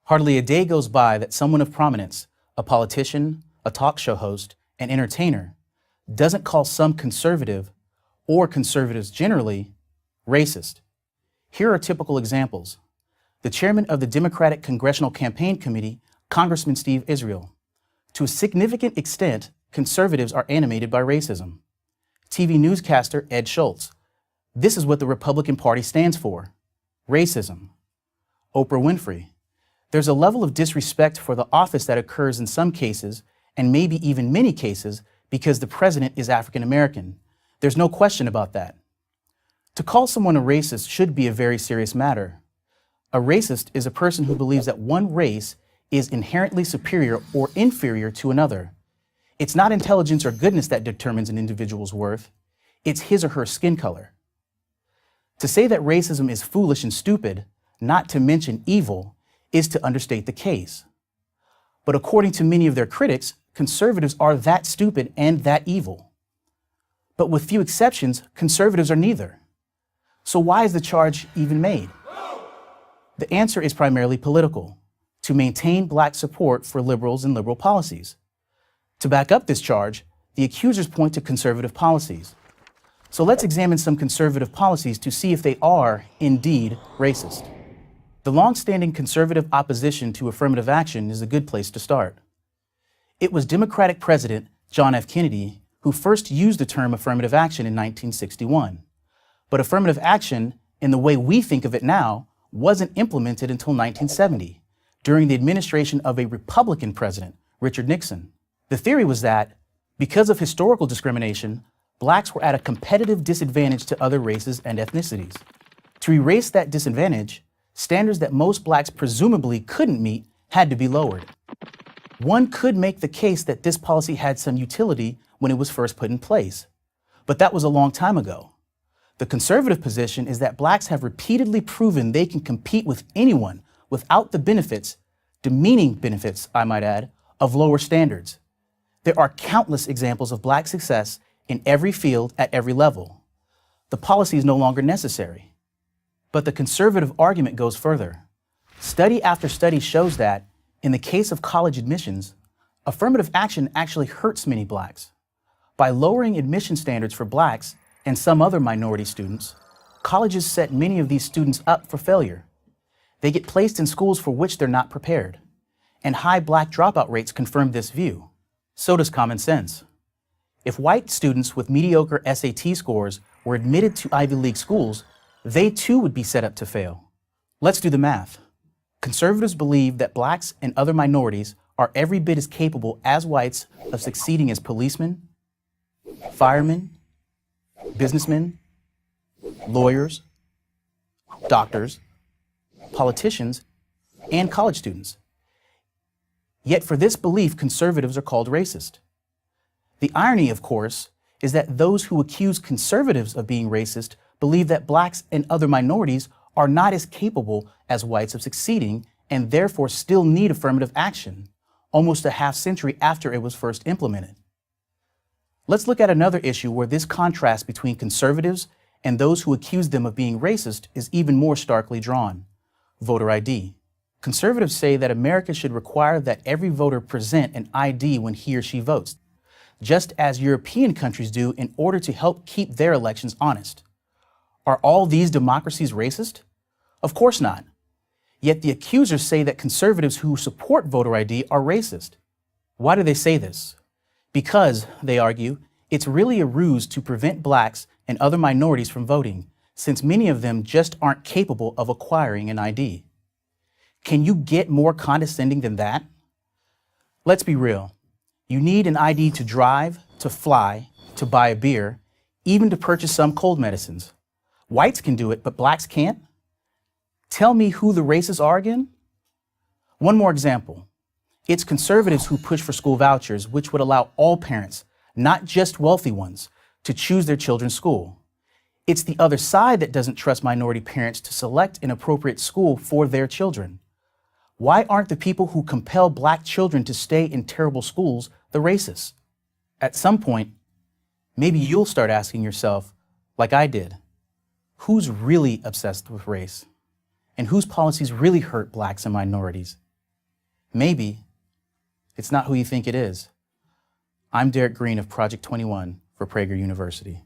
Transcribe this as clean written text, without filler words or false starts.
Hardly a day goes by that someone of prominence, a politician, a talk show host, an entertainer, doesn't call some conservative, or conservatives generally, racist. Here are typical examples. The chairman of the Democratic Congressional Campaign Committee, Congressman Steve Israel. To a significant extent, conservatives are animated by racism. TV newscaster Ed Schultz. This is what the Republican Party stands for: racism. Oprah Winfrey. There's a level of disrespect for the office that occurs in some cases, and maybe even many cases, because the president is African American. There's no question about that. To call someone a racist should be a very serious matter. A racist is a person who believes that one race is inherently superior or inferior to another. It's not intelligence or goodness that determines an individual's worth. It's his or her skin color. To say that racism is foolish and stupid, not to mention evil, is to understate the case. But according to many of their critics, conservatives are that stupid and that evil. But with few exceptions, conservatives are neither. So why is the charge even made? The answer is primarily political: to maintain black support for liberals and liberal policies. To back up this charge, the accusers point to conservative policies. So let's examine some conservative policies to see if they are indeed racist. The long-standing conservative opposition to affirmative action is a good place to start. It was Democratic President John F. Kennedy who first used the term affirmative action in 1961. But affirmative action, in the way we think of it now, wasn't implemented until 1970, during the administration of a Republican president, Richard Nixon. The theory was that, because of historical discrimination, blacks were at a competitive disadvantage to other races and ethnicities. To erase that disadvantage, standards that most blacks presumably couldn't meet had to be lowered. One could make the case that this policy had some utility when it was first put in place, but that was a long time ago. The conservative position is that blacks have repeatedly proven they can compete with anyone without the benefits, demeaning benefits, I might add, of lower standards. There are countless examples of black success in every field at every level. The policy is no longer necessary. But the conservative argument goes further. Study after study shows that, in the case of college admissions, affirmative action actually hurts many blacks. By lowering admission standards for blacks and some other minority students, colleges set many of these students up for failure. They get placed in schools for which they're not prepared. And high black dropout rates confirm this view. So does common sense. If white students with mediocre SAT scores were admitted to Ivy League schools, they too would be set up to fail. Let's do the math. Conservatives believe that blacks and other minorities are every bit as capable as whites of succeeding as policemen, firemen, businessmen, lawyers, doctors, politicians, and college students. Yet for this belief, conservatives are called racist. The irony, of course, is that those who accuse conservatives of being racist believe that blacks and other minorities are not as capable as whites of succeeding and therefore still need affirmative action, almost a half century after it was first implemented. Let's look at another issue where this contrast between conservatives and those who accuse them of being racist is even more starkly drawn: voter ID. Conservatives say that America should require that every voter present an ID when he or she votes, just as European countries do in order to help keep their elections honest. Are all these democracies racist? Of course not. Yet the accusers say that conservatives who support voter ID are racist. Why do they say this? Because, they argue, it's really a ruse to prevent blacks and other minorities from voting, since many of them just aren't capable of acquiring an ID. Can you get more condescending than that? Let's be real. You need an ID to drive, to fly, to buy a beer, even to purchase some cold medicines. Whites can do it, but blacks can't? Tell me who the racists are again? One more example. It's conservatives who push for school vouchers, which would allow all parents, not just wealthy ones, to choose their children's school. It's the other side that doesn't trust minority parents to select an appropriate school for their children. Why aren't the people who compel black children to stay in terrible schools the racists? At some point, maybe you'll start asking yourself, like I did, who's really obsessed with race? And whose policies really hurt blacks and minorities? maybe it's not who you think it is. I'm Derryck Green of Project 21 for Prager University.